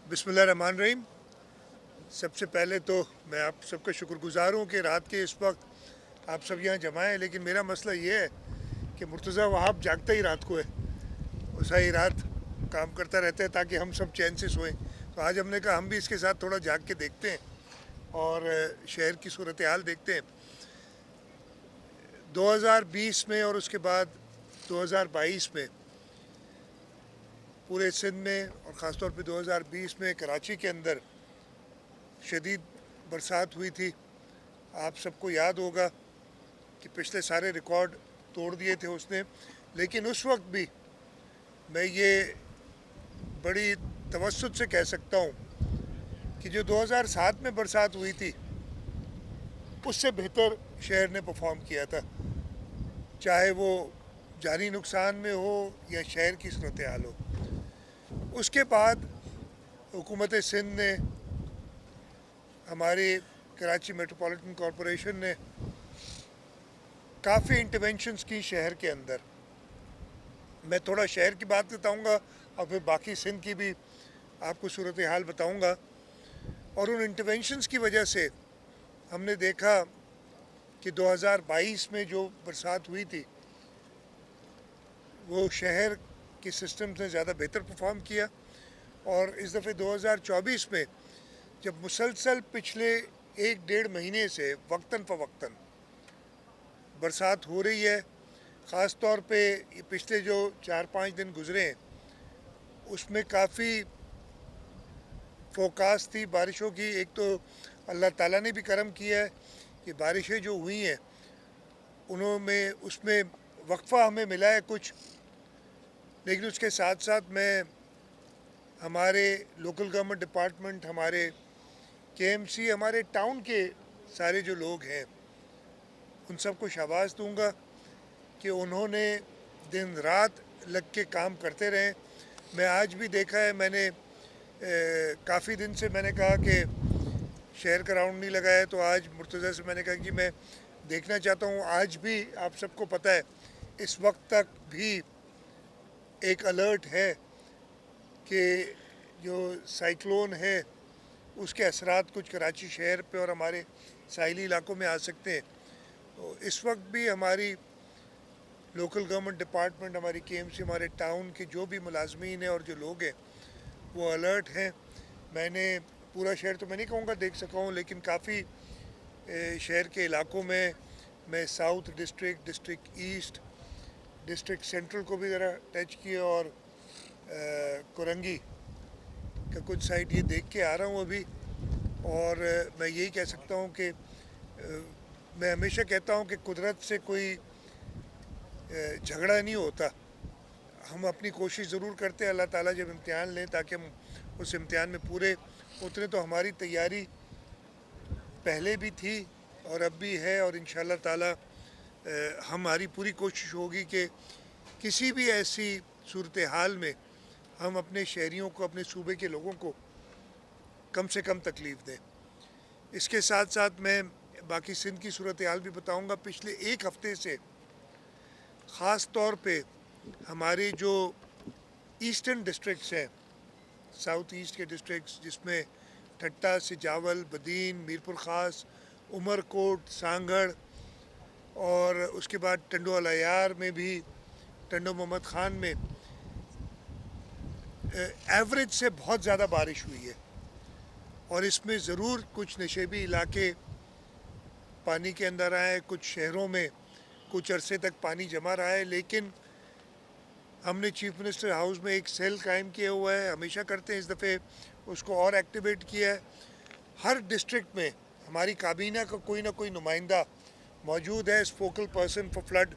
बिस्मिल्लाहिर्रहमानिर्रहीम। सबसे पहले तो मैं आप सबका शुक्रगुजार हूँ कि रात के इस वक्त आप सब यहाँ जमा हैं, लेकिन मेरा मसला ये है कि मुर्तज़ा वहाब जागता ही रात को है। वो सारी रात काम करता रहता है ताकि हम सब चैन से सोएं। तो आज हमने कहा हम भी इसके साथ थोड़ा जाग के देखते हैं और शहर की सूरत हाल देखते हैं। 2020 में और उसके बाद 2022 में पूरे सिंध में और ख़ास तौर पे 2020 में कराची के अंदर शदीद बरसात हुई थी। आप सबको याद होगा कि पिछले सारे रिकॉर्ड तोड़ दिए थे उसने, लेकिन उस वक्त भी मैं ये बड़ी तवज्जुह से कह सकता हूँ कि जो 2007 में बरसात हुई थी उससे बेहतर शहर ने परफॉर्म किया था, चाहे वो जानी नुकसान में हो या शहर की सूरत हाल हो। उसके बाद हुकूमत सिंध ने, हमारी कराची मेट्रोपॉलिटन कॉरपोरेशन ने काफ़ी इंटरवेंशंस की शहर के अंदर। मैं थोड़ा शहर की बात बताऊंगा और फिर बाकी सिंध की भी आपको सूरत हाल बताऊंगा। और उन इंटरवेंशंस की वजह से हमने देखा कि 2022 में जो बरसात हुई थी वो शहर के सिस्टम से ज़्यादा बेहतर परफॉर्म किया। और इस दफ़े 2024 में जब मुसलसल पिछले 1-1.5 महीने से वक्तन फ़वक्तन बरसात हो रही है, ख़ास तौर पे पिछले जो 4-5 दिन गुज़रे हैं उसमें काफ़ी फोकास थी बारिशों की। एक तो अल्लाह ताला ने भी करम किया है कि बारिशें जो हुई हैं उन्होंने उसमें वक्फ़ा हमें मिला है कुछ, लेकिन उसके साथ साथ मैं हमारे लोकल गवर्नमेंट डिपार्टमेंट, हमारे केएमसी, हमारे टाउन के सारे जो लोग हैं उन सबको शाबाश दूंगा कि उन्होंने दिन रात लग के काम करते रहे। मैं आज भी देखा है, मैंने काफ़ी दिन से मैंने कहा कि शहर का राउंड नहीं लगा है, तो आज मुर्तज़ा से मैंने कहा कि मैं देखना चाहता हूँ। आज भी आप सबको पता है इस वक्त तक भी एक अलर्ट है कि जो साइक्लोन है उसके असरात कुछ कराची शहर पे और हमारे साहिली इलाकों में आ सकते हैं। तो इस वक्त भी हमारी लोकल गवर्नमेंट डिपार्टमेंट, हमारी केएमसी, हमारे टाउन के जो भी मुलाजमीन हैं और जो लोग हैं वो अलर्ट हैं। मैंने पूरा शहर तो मैं नहीं कहूँगा देख सका हूँ, लेकिन काफ़ी शहर के इलाकों में मैं south district, district east, district central को भी ज़रा टच किया और कोरंगी का कुछ साइड ये देख के आ रहा हूँ अभी। और मैं यही कह सकता हूँ कि मैं हमेशा कहता हूँ कि कुदरत से कोई झगड़ा नहीं होता। हम अपनी कोशिश ज़रूर करते हैं, अल्लाह ताला जब इम्तिहान लें ताकि हम उस इम्तिहान में पूरे उतरे। तो हमारी तैयारी पहले भी थी और अब भी है, और इंशाअल्लाह ताला हमारी पूरी कोशिश होगी कि किसी भी ऐसी सूरत हाल में हम अपने शहरियों को, अपने सूबे के लोगों को कम से कम तकलीफ़ दें। इसके साथ साथ मैं बाकी सिंध की सूरत हाल भी बताऊँगा। पिछले एक हफ़्ते से ख़ास तौर पे हमारे जो ईस्टर्न डिस्ट्रिक्ट्स हैं, साउथ ईस्ट के डिस्ट्रिक्ट्स, जिसमें ठट्टा, सिजावल, बदीन, मीरपुर ख़ास, उमरकोट, सांगड़ और उसके बाद टंडो अलायार में भी, टंडो मोहम्मद ख़ान में एवरेज से बहुत ज़्यादा बारिश हुई है। और इसमें ज़रूर कुछ नशेबी इलाके पानी के अंदर आए, कुछ शहरों में कुछ अरसे तक पानी जमा रहा है, लेकिन हमने चीफ मिनिस्टर हाउस में एक सेल कायम किया हुआ है, हमेशा करते हैं, इस दफ़े उसको और एक्टिवेट किया है। हर डिस्ट्रिक्ट में हमारी काबीना का कोई ना कोई नुमाइंदा मौजूद है, focal person for flood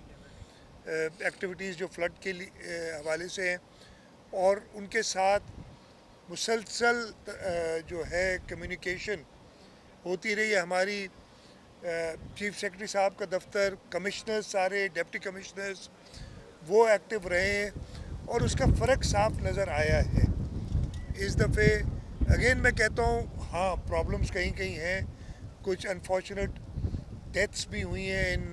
activities जो फ्लड के हवाले से हैं, और उनके साथ मुसलसल जो है कम्युनिकेशन होती रही है। हमारी चीफ सेक्रेटरी साहब का दफ्तर, कमिश्नर्स, सारे डिप्टी कमिश्नर्स वो एक्टिव रहे हैं और उसका फ़र्क साफ नज़र आया है। इस दफ़े अगेन मैं कहता हूँ, हाँ प्रॉब्लम्स कहीं कहीं हैं, कुछ अनफॉर्चुनेट डेथ्स भी हुई हैं इन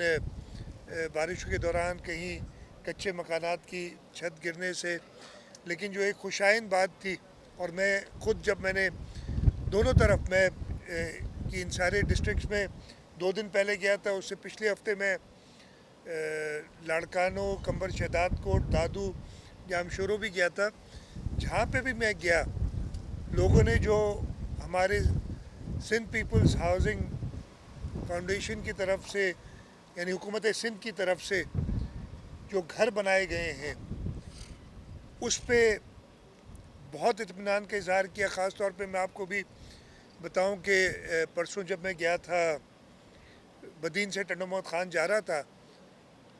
बारिशों के दौरान, कहीं कच्चे मकानात की छत गिरने से। लेकिन जो एक खुशाइन बात थी اور میں خود جب میں نے دونوں طرف میں کہ ان سارے ڈسٹرکٹس میں 2 دن پہلے گیا تھا، اس سے پچھلے ہفتے میں لاڑکانو، کمبر شہداد کوٹ، دادو، جامشورو بھی گیا تھا. جہاں پہ بھی میں گیا لوگوں نے جو ہمارے سندھ پیپلز ہاؤسنگ فاؤنڈیشن کی طرف سے یعنی حکومت سندھ کی طرف سے جو گھر بنائے گئے ہیں اس پہ بہت اطمینان کا اظہار کیا. خاص طور پہ میں آپ کو بھی بتاؤں کہ پرسوں جب میں گیا تھا بدین سے ٹنڈو محمد خان جا رہا تھا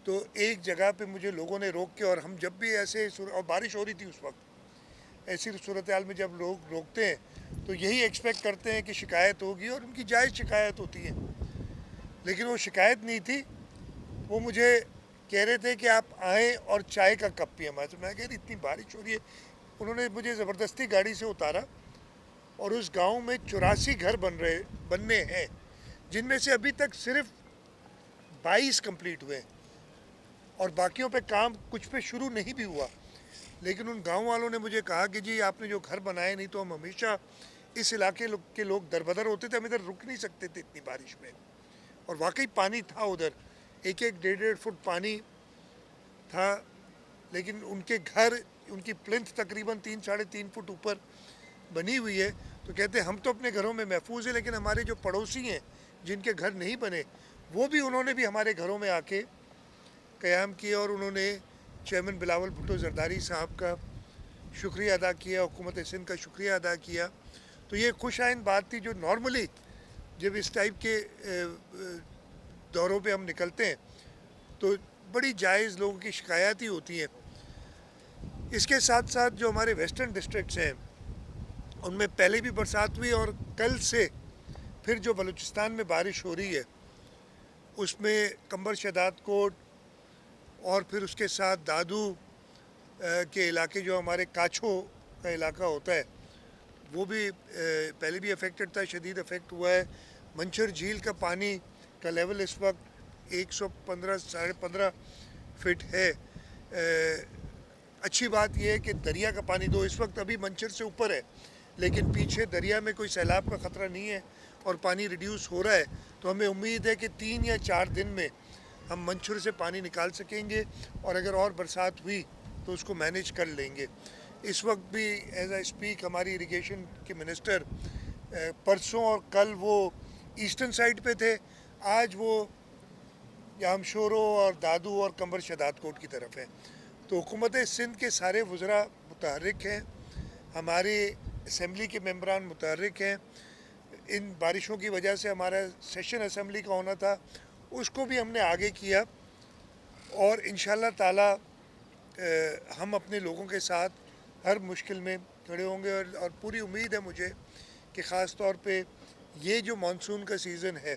تو ایک جگہ پہ مجھے لوگوں نے روک کے، اور ہم جب بھی ایسے اور بارش ہو رہی تھی اس وقت، ایسی صورتحال میں جب لوگ روکتے ہیں تو یہی ایکسپیکٹ کرتے ہیں کہ شکایت ہوگی، اور ان کی جائز شکایت ہوتی ہے، لیکن وہ شکایت نہیں تھی. وہ مجھے کہہ رہے تھے کہ آپ آئیں اور چائے کا کپ پئیں ہمارے سے. میں کہہ رہی اتنی بارش ہو رہی ہے. انہوں نے مجھے زبردستی گاڑی سے اتارا اور اس گاؤں میں 84 گھر بننے ہیں، جن میں سے ابھی تک صرف 22 کمپلیٹ ہوئے اور باقیوں پہ کام کچھ پہ شروع نہیں بھی ہوا. لیکن ان گاؤں والوں نے مجھے کہا کہ جی آپ نے جو گھر بنائے، نہیں تو ہم ہمیشہ اس علاقے کے لوگ دربدر ہوتے تھے، ہم ادھر رک نہیں سکتے تھے اتنی بارش میں. اور واقعی پانی تھا ادھر، 1-1 فٹ پانی تھا، لیکن ان کے گھر، ان کی پلنتھ تقریباً 3-3.5 فٹ اوپر بنی ہوئی ہے. تو کہتے ہیں ہم تو اپنے گھروں میں محفوظ ہیں، لیکن ہمارے جو پڑوسی ہیں جن کے گھر نہیں بنے، انہوں نے بھی ہمارے گھروں میں آ کے قیام کیا، اور انہوں نے چیئرمین بلاول بھٹو زرداری صاحب کا شکریہ ادا کیا، حکومت سندھ کا شکریہ ادا کیا. تو یہ خوش آئند بات تھی. جو نارملی جب اس ٹائپ کے دوروں پہ ہم نکلتے ہیں تو بڑی جائز لوگوں کی شکایات ہی ہوتی ہیں. اس کے ساتھ ساتھ جو ہمارے ویسٹرن ڈسٹرکٹس ہیں ان میں پہلے بھی برسات ہوئی، اور کل سے پھر جو بلوچستان میں بارش ہو رہی ہے اس میں کمبر شہداد کوٹ اور پھر اس کے ساتھ دادو کے علاقے، جو ہمارے کاچھو کا علاقہ ہوتا ہے، وہ بھی پہلے بھی افیکٹڈ تھا، شدید افیکٹ ہوا ہے. منچر جھیل کا پانی کا لیول اس وقت 115-15.5 فٹ ہے. اچھی بات یہ ہے کہ دریا کا پانی تو اس وقت ابھی منچر سے اوپر ہے، لیکن پیچھے دریا میں کوئی سیلاب کا خطرہ نہیں ہے اور پانی ریڈیوس ہو رہا ہے. تو ہمیں امید ہے کہ 3 یا 4 دن میں ہم منچر سے پانی نکال سکیں گے، اور اگر اور برسات ہوئی تو اس کو مینیج کر لیں گے. اس وقت بھی ایز اے اسپیک ہماری اریگیشن کے منسٹر پرسوں اور کل وہ ایسٹرن سائڈ پہ تھے، آج وہ جامشورو اور دادو اور کمبر شہداد کوٹ کی طرف ہیں. تو حکومت سندھ کے سارے وزراء متحرک ہیں، ہمارے اسمبلی کے ممبران متحرک ہیں. ان بارشوں کی وجہ سے ہمارا سیشن اسمبلی کا ہونا تھا، اس کو بھی ہم نے آگے کیا، اور انشاءاللہ تعالی ہم اپنے لوگوں کے ساتھ ہر مشکل میں کھڑے ہوں گے. اور پوری امید ہے مجھے کہ خاص طور پہ یہ جو مانسون کا سیزن ہے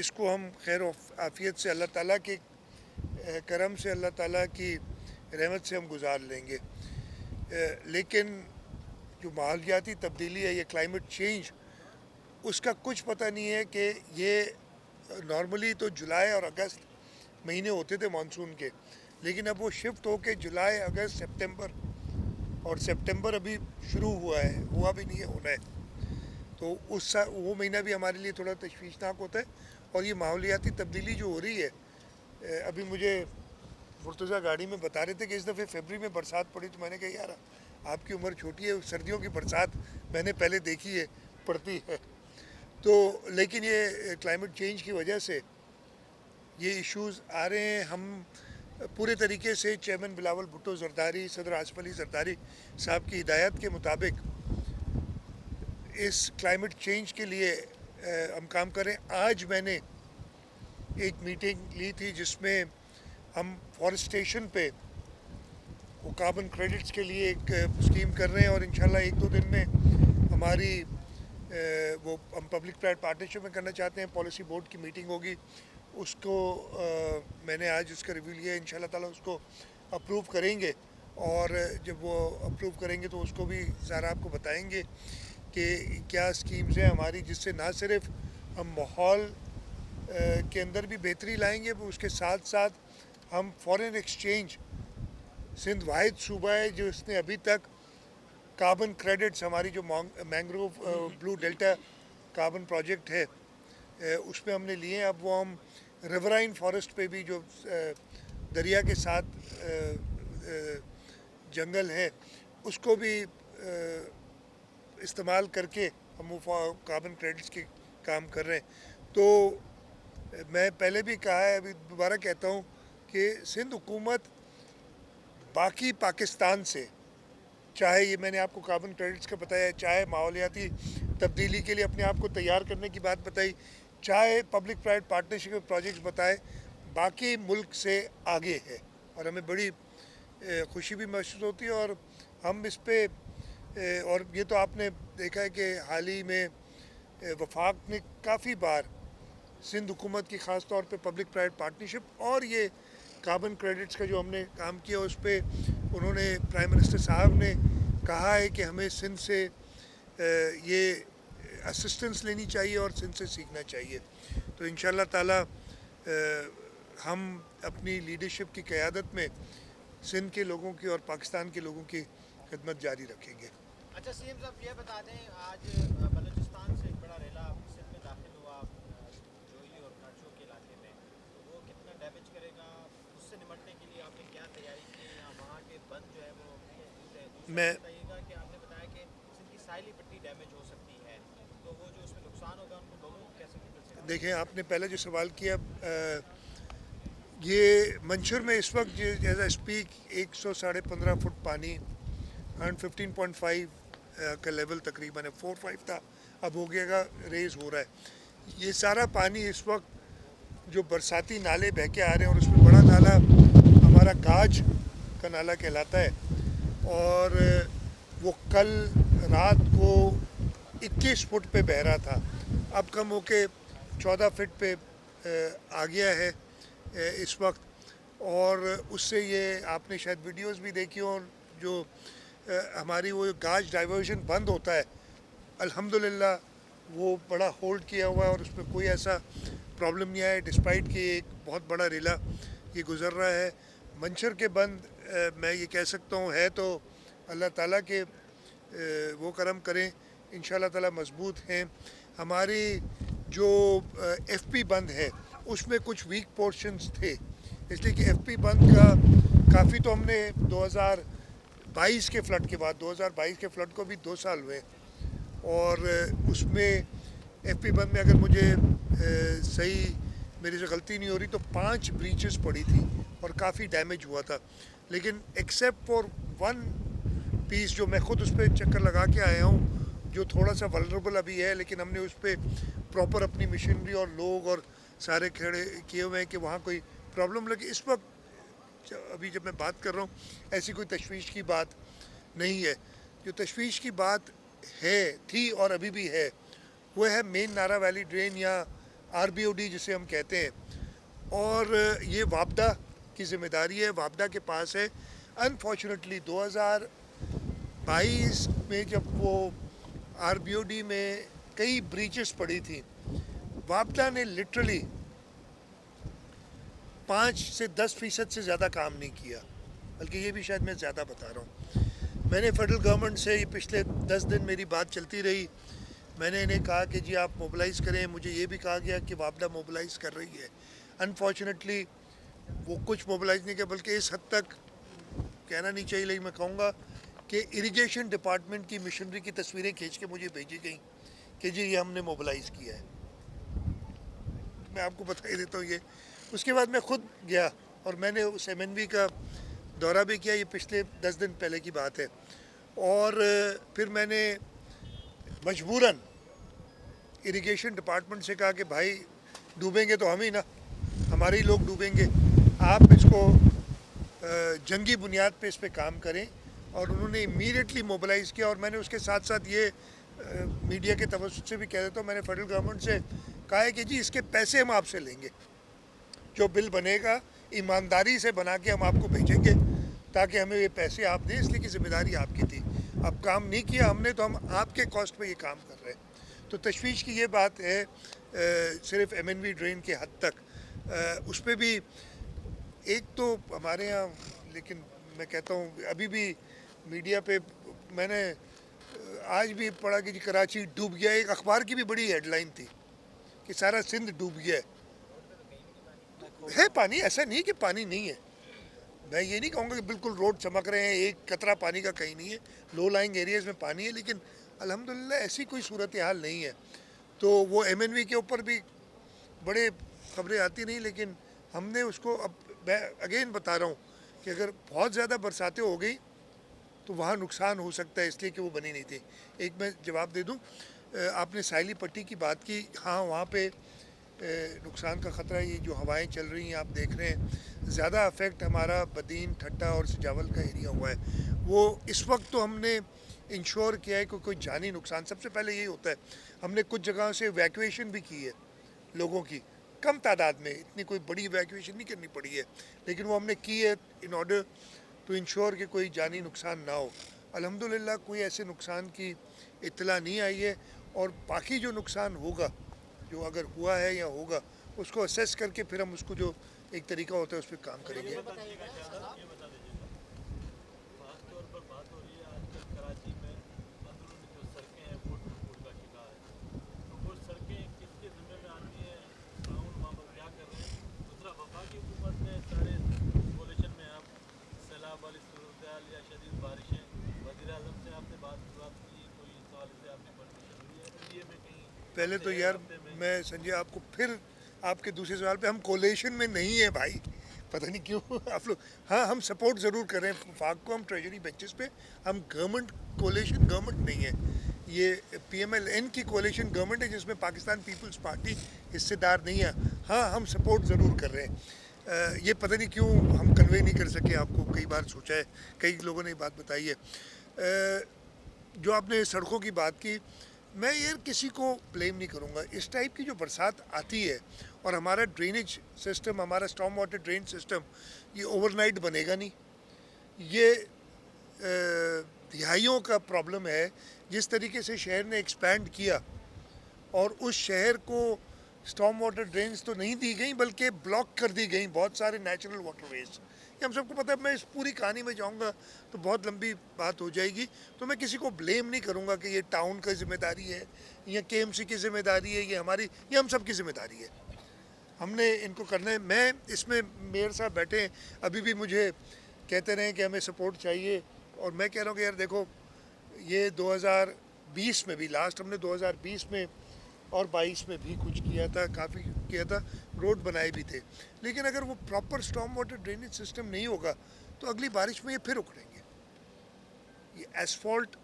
اس کو ہم خیر و عافیت سے، اللہ تعالیٰ کے کرم سے، اللہ تعالیٰ کی رحمت سے ہم گزار لیں گے. لیکن جو ماحولیاتی تبدیلی ہے، یہ کلائمیٹ چینج، اس کا کچھ پتہ نہیں ہے کہ یہ نارملی تو جولائی اور اگست مہینے ہوتے تھے مانسون کے، لیکن اب وہ شفٹ ہو کے جولائی، اگست، سپتمبر، اور سپتمبر ابھی شروع ہوا ہے، ہوا بھی نہیں ہے، ہونا ہے. تو وہ مہینہ بھی ہمارے لیے تھوڑا تشویشناک ہوتا ہے. اور یہ ماحولیاتی تبدیلی جو ہو رہی ہے، ابھی مجھے مرتضیٰ گاڑی میں بتا رہے تھے کہ اس دفعہ فیبری میں برسات پڑی. تو میں نے کہا یار آپ کی عمر چھوٹی ہے، سردیوں کی برسات میں نے پہلے دیکھی ہے، پڑتی ہے. تو لیکن یہ کلائمیٹ چینج کی وجہ سے یہ ایشوز آ رہے ہیں. ہم پورے طریقے سے چیئرمین بلاول بھٹو زرداری، صدر آصف علی زرداری صاحب کی ہدایت کے مطابق اس کلائمیٹ چینج کے لیے ہم کام کریں. آج میں نے ایک میٹنگ لی تھی جس میں ہم فارسٹیشن پہ وہ کاربن کریڈٹس کے لیے ایک اسکیم کر رہے ہیں، اور انشاءاللہ 1-2 دن میں ہماری وہ ہم پبلک پرائیویٹ پارٹنرشپ میں کرنا چاہتے ہیں، پالیسی بورڈ کی میٹنگ ہوگی. اس کو میں نے آج اس کا ریویو لیا ہے، انشاءاللہ تعالیٰ اس کو اپروو کریں گے، اور جب وہ اپروو کریں گے تو اس کو بھی ذرا آپ کو بتائیں گے کہ کیا اسکیمز ہیں ہماری، جس سے نہ صرف ہم ماحول کے اندر بھی بہتری لائیں گے، اس کے ساتھ ساتھ ہم فارن ایکسچینج، سندھ واحد صوبہ ہے جو اس نے ابھی تک कार्बन क्रेडिट्स हमारी जो mangrove blue delta carbon project है उसमें हमने लिए हैं। अब वो हम रिवराइन फॉरेस्ट पे भी जो दरिया के साथ जंगल है उसको भी इस्तेमाल करके हम वो कार्बन क्रेडिट्स के काम कर रहे हैं। तो मैं पहले भी कहा है, अभी दोबारा कहता हूँ कि सिंध हुकूमत बाकी पाकिस्तान से, चाहे ये मैंने आपको कार्बन क्रेडिट्स का बताया, चाहे माहौलियाती तब्दीली के लिए अपने आप को तैयार करने की बात बताई, चाहे पब्लिक प्राइवेट पार्टनरशिप के प्रोजेक्ट्स बताए, बाकी मुल्क से आगे है और हमें बड़ी खुशी भी महसूस होती है। और हम इस पे और ये तो आपने देखा है कि हाल ही में वफाक ने काफ़ी बार सिंध हुकूमत की ख़ास तौर पे पब्लिक प्राइवेट पार्टनरशिप और ये कार्बन क्रेडिट्स का जो हमने काम किया उस पर उन्होंने प्राइम मिनिस्टर साहब ने कहा है कि हमें सिंध से ये असिस्टेंस लेनी चाहिए और सिंध से सीखना चाहिए। तो इंशाअल्लाह ताला हम अपनी लीडरशिप की क़यादत में सिंध के लोगों की और पाकिस्तान के लोगों की खिदमत जारी रखेंगे। अच्छा सीएम साहब ये बता दें, आज बलूचिस्तान से एक बड़ा रेला सिंध में दाखिल हुआ जोइली और काचो के इलाके में, तो वो कितना डैमेज करेगा, उससे निपटने के लिए आपने क्या तैयारी की या वहाँ के बंद जो है वो मैं बताइएगा कि आपने बताया कि सिंध की साहिली पट्टी डैमेज हो सकती है, तो वो जो उसमें नुकसान होगा उनको लोगों को कैसे मिल। देखें, आपने पहले जो सवाल किया, ये मंशर में इस वक्त एज ए स्पीक 115 फुट पानी 115.5 का लेवल तकरीबन है, 4-5 था, अब हो गया, रेज हो रहा है। ये सारा पानी इस वक्त जो बरसाती नाले बह के आ रहे हैं, और उसमें बड़ा नाला हमारा गाज का नाला कहलाता है, और वो कल रात को 21 फुट पे बह रहा था, अब कम होके 14 फुट पे आ गया है इस वक्त। और उससे ये आपने शायद वीडियोस भी देखी हो, जो हमारी वो गाज डाइवर्जन बंद होता है, अल्हम्दुलिल्लाह वो बड़ा होल्ड किया हुआ है और उसमें कोई ऐसा प्रॉब्लम नहीं आया, डिस्पाइट कि एक बहुत बड़ा रेला ये गुज़र रहा है। मंशर के बंद मैं ये कह सकता हूँ है तो अल्लाह ताला के वो करम करें, इंशाअल्लाह ताला मजबूत हैं। हमारी जो एफपी बंद है उसमें कुछ वीक पोर्शंस थे, इसलिए कि एफपी बंद का काफ़ी, तो हमने 2022 के फ्लड के बाद, 2022 के फ्लड को भी 2 साल हुए, और उसमें एफपी बंद में अगर मुझे सही मेरी से गलती नहीं हो रही तो 5 ब्रीचेस पड़ी थी और काफ़ी डैमेज हुआ था। लेकिन एक्सेप्ट फॉर वन पीस जो मैं ख़ुद उस पर चक्कर लगा के आया हूँ, जो थोड़ा सा वल्नरेबल अभी है, लेकिन हमने उस पर प्रॉपर अपनी मशीनरी और लोग और सारे खड़े किए हुए हैं कि वहाँ कोई प्रॉब्लम लगे। इस वक्त अभी जब मैं बात कर रहा हूँ ऐसी कोई तशवीश की बात नहीं है। जो तशवीश की बात है, थी और अभी भी है, वो है मेन नारा वैली ड्रेन या आरबीओडी जिसे हम कहते हैं, और ये वापडा की ज़िम्मेदारी है, वापडा के पास है। अनफॉर्चुनेटली 2022 में जब वो आरबीओडी में कई ब्रीचेस पड़ी थी, वापडा ने लिटरली 5 से 10% से ज़्यादा काम नहीं किया, बल्कि ये भी शायद मैं ज़्यादा बता रहा हूँ। मैंने फेडरल गवर्नमेंट से ये पिछले 10 दिन मेरी बात चलती रही, मैंने इन्हें कहा कि जी आप मोबिलाइज़ करें, मुझे ये भी कहा गया कि वापडा मोबिलाइज़ कर रही है। अनफॉर्चुनेटली वो कुछ मोबिलाइज़ नहीं किया, बल्कि इस हद तक कहना नहीं चाहिए, लेकिन मैं कहूँगा कि इरिगेशन डिपार्टमेंट की मशीनरी की तस्वीरें खींच के मुझे भेजी गई कि जी ये हमने मोबिलाइज़ किया है। मैं आपको बता ही देता हूँ ये। उसके बाद मैं ख़ुद गया और मैंने उस एमएनवी का दौरा भी किया, ये पिछले 10 दिन पहले की बात है, और फिर मैंने मजबूरन इरिगेशन डिपार्टमेंट से कहा कि भाई डूबेंगे तो हम ही ना, हमारे ही लोग डूबेंगे, आप इसको जंगी बुनियाद पे इस पे काम करें। और उन्होंने इमीडिएटली मोबिलाइज़ किया। और मैंने उसके साथ साथ ये मीडिया के तवज्जुह से भी कह देता हूँ, मैंने फेडरल गवर्नमेंट से कहा है कि जी इसके पैसे हम आपसे लेंगे, जो बिल बनेगा ईमानदारी से बना के हम आपको भेजेंगे ताकि हमें ये पैसे आप दें, इसलिए कि ज़िम्मेदारी आपकी थी। अब काम नहीं किया हमने तो हम आपके कॉस्ट पे ये काम कर रहे हैं। तो तशवीश की ये बात है, सिर्फ एमएनवी ड्रेन के हद तक। उस पर भी एक तो हमारे यहाँ, लेकिन मैं कहता हूँ अभी भी मीडिया पे मैंने आज भी पढ़ा कि जी कराची डूब गया, एक अखबार की भी बड़ी हेडलाइन थी कि सारा सिंध डूब गया है पानी, ऐसा नहीं कि पानी नहीं है, मैं ये नहीं कहूँगा कि बिल्कुल रोड चमक रहे हैं, एक कतरा पानी का कहीं नहीं है, लो लाइंग एरियाज़ में पानी है, लेकिन अल्हम्दुलिल्लाह ऐसी कोई सूरत हाल नहीं है। तो वो MNV के ऊपर भी बड़े खबरें आती नहीं, लेकिन हमने उसको, अब मैं अगेन बता रहा हूँ कि अगर बहुत ज़्यादा बरसातें हो गई तो वहाँ नुकसान हो सकता है, इसलिए कि वो बनी नहीं थी। एक मैं जवाब दे दूँ, आपने साहिली पट्टी की बात की, हाँ वहाँ पे नुकसान का ख़तरा, ये जो हवाएं चल रही हैं आप देख रहे हैं, ज़्यादा अफेक्ट हमारा बदीन, ठट्टा और सजावल का एरिया हुआ है। वो इस वक्त तो हमने इंश्योर किया है कि कोई जानी नुकसान, सबसे पहले यही होता है। हमने कुछ जगहों से इवैक्यूएशन भी की है लोगों की, कम तादाद में, इतनी कोई बड़ी इवैक्यूएशन नहीं करनी पड़ी है, लेकिन वो हमने की है इन ऑर्डर टू इंश्योर कि कोई जानी नुकसान ना हो। अल्हम्दुलिल्लाह कोई ऐसे नुकसान की इत्तला नहीं आई है, और बाकी जो नुकसान होगा, जो अगर हुआ है या होगा, उसको असेस करके फिर हम उसको जो एक तरीका होता है उस पर काम करेंगे। खासतौर पर बात हो रही है आजकल कराची में अंदरूनी जो सड़कें हैं वो टूट का शिकार है, तो वो सड़कें किसके ज़िम्मे में आती हैं, ताउन वहाँ पर क्या कर रहे हैं? दूसरा वफाकी हुकूमत ने सारे कोलिशन में आप सैलाब वाली सूरत या शदीद बारिशें, वज़ीर आज़म से आपने बात की, कोई इस हवाले से आपने परमिशन ली है NDA में कहीं? पहले तो यार मैं संजय आपको फिर आपके दूसरे सवाल पे, हम कोलेशन में नहीं है भाई, पता नहीं क्यों आप लोग, हाँ हम सपोर्ट ज़रूर कर रहे हैं फाक को, हम ट्रेजरी बेंचेस पे, हम गवर्नमेंट कोलेशन गवर्नमेंट नहीं है, ये PMLN की कोलेशन गवर्नमेंट है जिसमें पाकिस्तान पीपल्स पार्टी हिस्सेदार नहीं है। हाँ हम सपोर्ट ज़रूर कर रहे हैं, ये पता नहीं क्यों हम कन्वे नहीं कर सके आपको, कई बार सोचा है, कई लोगों ने बात बताई है। जो आपने सड़कों की बात की, मैं यार किसी को ब्लेम नहीं करूँगा, इस टाइप की जो बरसात आती है, और हमारा ड्रेनेज सिस्टम, हमारा स्टॉर्म वाटर ड्रेन सिस्टम, ये ओवरनाइट बनेगा नहीं, ये दिहाइयों का प्रॉब्लम है। जिस तरीके से शहर ने एक्सपैंड किया, और उस शहर को स्टॉर्म वाटर ड्रेन्स तो नहीं दी गई बल्कि ब्लॉक कर दी गई बहुत सारे नेचुरल वाटरवेज, ये हम सबको पता है। मैं इस पूरी कहानी में जाऊंगा तो बहुत लंबी बात हो जाएगी, तो मैं किसी को ब्लेम नहीं करूंगा कि ये टाउन की जिम्मेदारी है या KMC की जिम्मेदारी है, ये हमारी, ये हम सब की जिम्मेदारी है, हमने इनको करना है। मैं इसमें, मेयर साहब बैठे हैं, अभी भी मुझे कहते रहे कि हमें सपोर्ट चाहिए, और मैं कह रहा हूँ कि यार देखो, ये 2020 में भी, लास्ट हमने 2020 में और 22 में भी कुछ किया था, काफ़ी किया था, रोड बनाए भी थे, लेकिन अगर वो proper storm water drainage system नहीं होगा तो अगली बारिश में ये फिर उखड़ेंगे। ये एसफॉल्ट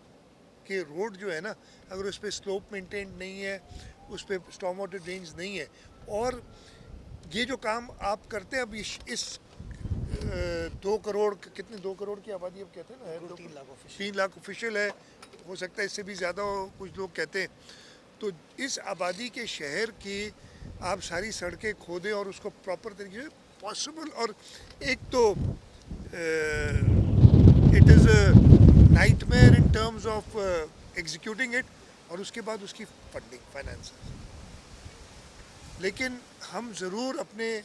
के रोड जो है ना, अगर उस पर स्लोप मेंटेन नहीं है, उस पर स्टॉर्म वाटर ड्रेन्स नहीं है, और ये जो काम आप करते हैं अब इस 2 करोड़, कितने 2 करोड़ की आबादी अब कहते हैं ना, 3 लाख ऑफिशियल है, हो सकता है इससे भी ज़्यादा हो, कुछ लोग कहते हैं। तो इस आबादी के शहर की आप सारी सड़कें खोदें और उसको प्रॉपर तरीके से पॉसिबल, और एक तो it is a nightmare in terms of executing it, और उसके बाद उसकी फंडिंग, फाइनेंस। लेकिन हम ज़रूर अपने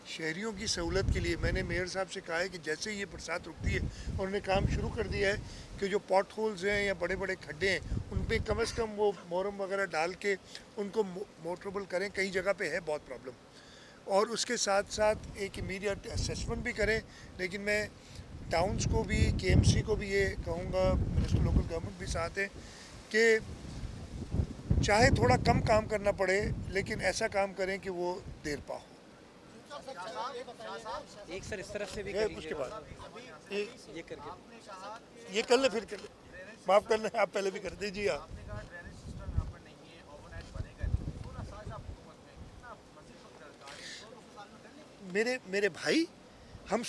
शहरियों की सहूलत के लिए, मैंने मेयर साहब से कहा है कि जैसे ये बरसात रुकती है, और उन्होंने काम शुरू कर दिया है कि जो पॉट होल्स हैं या बड़े बड़े खड्डे हैं उन पे कम से कम वो मोरम वगैरह डाल के उनको मोटरेबल करें, कई जगह पे है बहुत प्रॉब्लम, और उसके साथ साथ एक इमीडिएट असेसमेंट भी करें। लेकिन मैं टाउन्स को भी, KMC को भी ये कहूँगा, मिनिस्टर लोकल गवर्नमेंट भी साथ है, कि चाहे थोड़ा कम काम करना पड़े लेकिन ऐसा काम करें कि वो देर पा हो। एक सर इस तरफ से भी उसके बाद ये करके ये कर ले, फिर कर ले, माफ़ कर लें, आप पहले भी कर दीजिए। आप आपने कहा ड्रेनेज सिस्टम यहाँ पर नहीं है, ओवरनाइट बनेगा नहीं, 16 साल आप हुकूमत में, कितना मजीद वक्त दरकार है, 16 साल में कर लेंगे? मेरे भाई, हम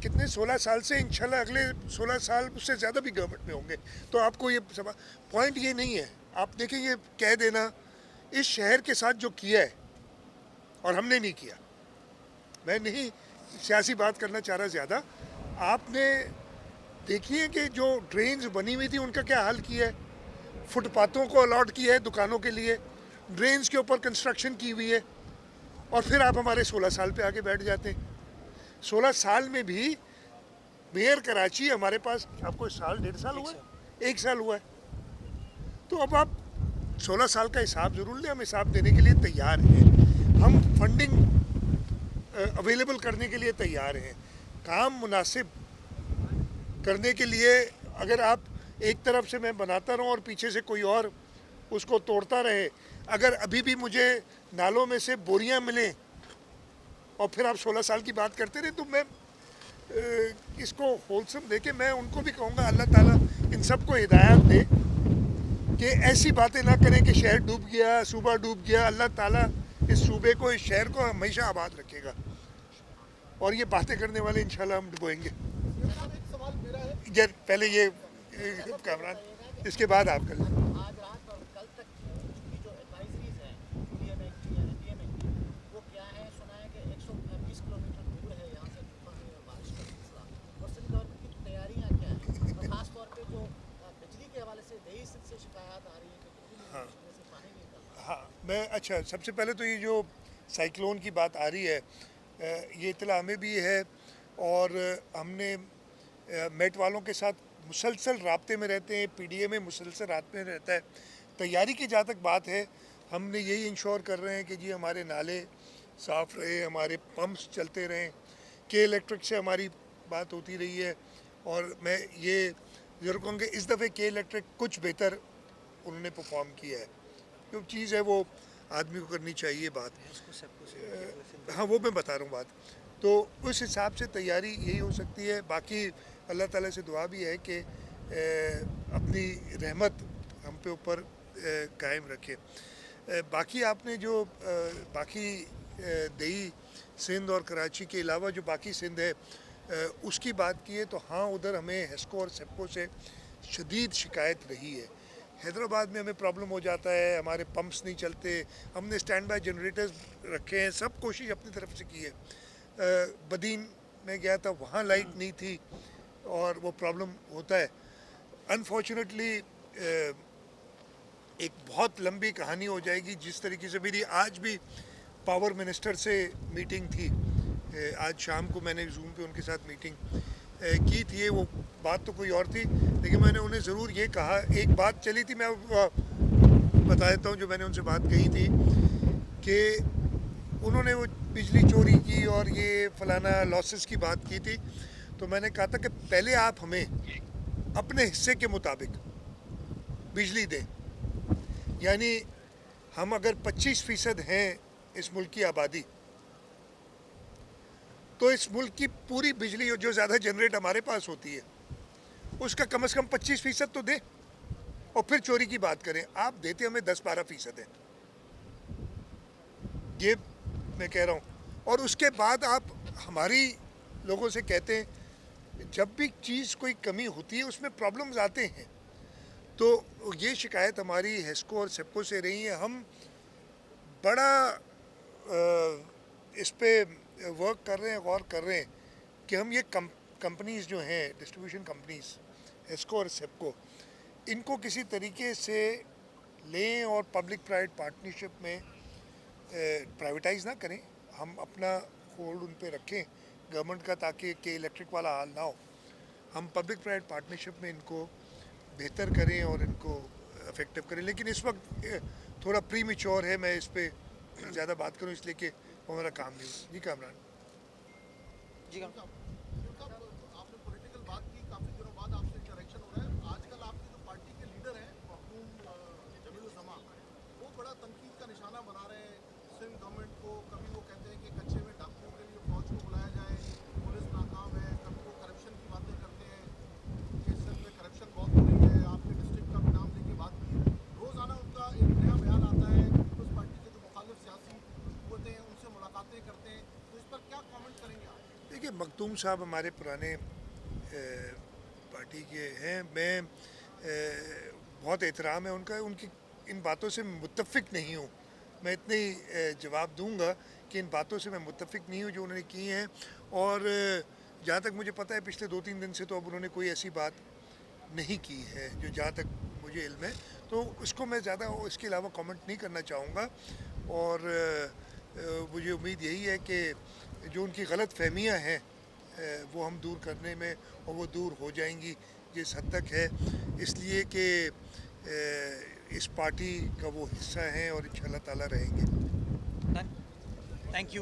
कितने 16 साल से, इंशाल्लाह अगले 16 साल उससे ज़्यादा भी गवर्नमेंट में होंगे, तो आपको ये पॉइंट ये नहीं है। आप देखें, ये कह देना इस शहर के साथ जो किया है और हमने नहीं किया, मैं नहीं सियासी बात करना चाह रहा ज़्यादा, आपने देखिए कि जो ड्रेन्स बनी हुई थी उनका क्या हाल किया है, फुटपाथों को अलॉट किया है दुकानों के लिए, ड्रेन्स के ऊपर कंस्ट्रक्शन की हुई है, और फिर आप हमारे 16 साल पे आके बैठ जाते हैं। 16 साल में भी मेयर कराची हमारे पास, आपको साल 1.5 साल हुआ है, 1 साल हुआ है, तो अब आप 16 साल का हिसाब ज़रूर लें, हम हिसाब देने के लिए तैयार हैं, हम फंडिंग अवेलेबल करने के लिए तैयार हैं, काम मुनासिब करने के लिए। अगर आप एक तरफ से मैं बनाता रहूं और पीछे से कोई और उसको तोड़ता रहे, अगर अभी भी मुझे नालों में से बोरियां मिलें और फिर आप 16 साल की बात करते रहे, तो मैं इसको होलसम देके मैं उनको भी कहूँगा अल्लाह ताला इन सबको हिदायत दे कि ऐसी बातें ना करें कि शहर डूब गया, सूबा डूब गया। अल्लाह ताला इस सूबे को, इस शहर को हमेशा आबाद रखेगा और ये बातें करने वाले इंशाल्लाह हम डुबोएंगे। पहले ये कामरान, इसके बाद आप कर लें। आज रात और कल तक की जो एडवाइजरीज हैं DMA की या NDMA की, वो क्या है? सुना है कि 120 किलोमीटर दूर है यहाँ से तूफान और बारिश का सिलसिला, और सिंध गवर्नमेंट की तैयारियाँ क्या हैं? और ख़ास तौर पे जो बिजली के हवाले से दही सिंध से शिकायत आ रही है कि बिजली से पानी नहीं निकल रहा। हाँ, अच्छा, सबसे पहले तो ये जो साइक्लोन की बात आ रही है, ये इत्तला हमें भी है और हमने मेट वालों के साथ मुसलसल राब्ते में रहते हैं, PDA में मुसलसल राब्ते में रहता है। तैयारी की जहाँ तक बात है, हमने यही इंश्योर कर रहे हैं कि जी हमारे नाले साफ़ रहे, हमारे पंप्स चलते रहें। के इलेक्ट्रिक से हमारी बात होती रही है और मैं ये ज़रूर कहूँगा इस दफ़े के इलेक्ट्रिक कुछ बेहतर उन्होंने परफॉर्म किया है। जो चीज़ है वो आदमी को करनी चाहिए बात। हाँ, वो मैं बता रहा हूँ बात। तो उस हिसाब से तैयारी यही हो सकती है। बाकी अल्लाह ताला से दुआ भी है कि अपनी रहमत हम पे ऊपर कायम रखे। बाकी आपने जो बाकी दही सिंध और कराची के अलावा जो बाकी सिंध है उसकी बात की है, तो हाँ, उधर हमें हेस्को और सेप्को से शदीद शिकायत रही है। हैदराबाद में हमें प्रॉब्लम हो जाता है, हमारे पंप्स नहीं चलते, हमने स्टैंड बाय जनरेटर्स रखे हैं, सब कोशिश अपनी तरफ से की है। बदीन में गया था, वहाँ लाइट नहीं थी और वो प्रॉब्लम होता है। अनफॉर्चुनेटली एक बहुत लंबी कहानी हो जाएगी। जिस तरीके से मेरी आज भी पावर मिनिस्टर से मीटिंग थी, आज शाम को मैंने जूम पे उनके साथ मीटिंग की थी, वो बात तो कोई और थी, लेकिन मैंने उन्हें ज़रूर ये कहा, एक बात चली थी, मैं बता देता हूँ जो मैंने उनसे बात कही थी कि उन्होंने वो बिजली चोरी की और ये फलाना लॉसेस की बात की थी। तो मैंने कहा था कि पहले आप हमें अपने हिस्से के मुताबिक बिजली दें, यानी हम अगर 25% हैं इस मुल्क की आबादी, तो इस मुल्क की पूरी बिजली जो ज़्यादा जनरेट हमारे पास होती है उसका कम से कम 25% तो दें और फिर चोरी की बात करें। आप देते हमें 10-12% हैं, ये मैं कह रहा हूँ। और उसके बाद आप हमारी लोगों से कहते हैं जब भी चीज़ कोई कमी होती है उसमें प्रॉब्लम्स आते हैं, तो ये शिकायत हमारी हेस्को और सेप्को से रही है। हम बड़ा इस पे वर्क कर रहे हैं, गौर कर रहे हैं कि हम ये कंपनीज़ जो हैं, डिस्ट्रीब्यूशन कंपनीज़ हेस्को और सेप्को, इनको किसी तरीके से लें और पब्लिक प्राइवेट पार्टनरशिप में प्राइवेटाइज़ ना करें, हम अपना होल्ड उन पे रखें गवर्नमेंट का, ताकि के इलेक्ट्रिक वाला हाल ना हो। हम पब्लिक प्राइवेट पार्टनरशिप में इनको बेहतर करें और इनको इफेक्टिव करें। लेकिन इस वक्त थोड़ा प्री मैच्योर है मैं इस पे ज़्यादा बात करूं, इसलिए कि वो मेरा काम नहीं है। जी कामरान जी आपने पॉलिटिकल बात की, काफ़ी दिनों बाद आपसे इंटरेक्शन हो रहा है। आजकल आपकी जो पार्टी के लीडर हैं मखदूम जमील जमा, वो बड़ा तनकीद का निशाना बना रहे हैं सिंध गवर्नमेंट को। कभी वो कहते हैं कि कच्चे में डाकुओं के लिए फौज को बुलाया जाए, पुलिस नाकाम है। कभी वो करप्शन की बातें करते हैं कि सिंध में करप्शन बहुत हो रही है, आपके डिस्ट्रिक्ट का भी नाम लेके बात की। रोज़ाना उनका एक नया बयान आता है। पीपल्स पार्टी के जो मुखालिफ सियासी कुव्वतें हैं उनसे मुलाकातें करते हैं, तो इस पर क्या कमेंट करेंगे आप? देखिए, मखदूम साहब हमारे पुराने पार्टी के हैं, मैं बहुत एहतराम है उनका, उनकी इन बातों से मुत्तफिक नहीं हूँ। मैं इतने ही जवाब दूंगा कि इन बातों से मैं मुत्तफिक नहीं हूँ जो उन्होंने की हैं। और जहाँ तक मुझे पता है पिछले 2-3 दिन से तो अब उन्होंने कोई ऐसी बात नहीं की है जो जहाँ तक मुझे इल्म है, तो उसको मैं ज़्यादा इसके अलावा कमेंट नहीं करना चाहूँगा। और मुझे उम्मीद यही है कि जो उनकी गलत फहमियाँ हैं वो हम दूर करने में, और वो दूर हो जाएंगी जिस हद तक है, इसलिए कि इस पार्टी का वो हिस्सा हैं और इंशाल्लाह ताला रहेंगे। Thank you.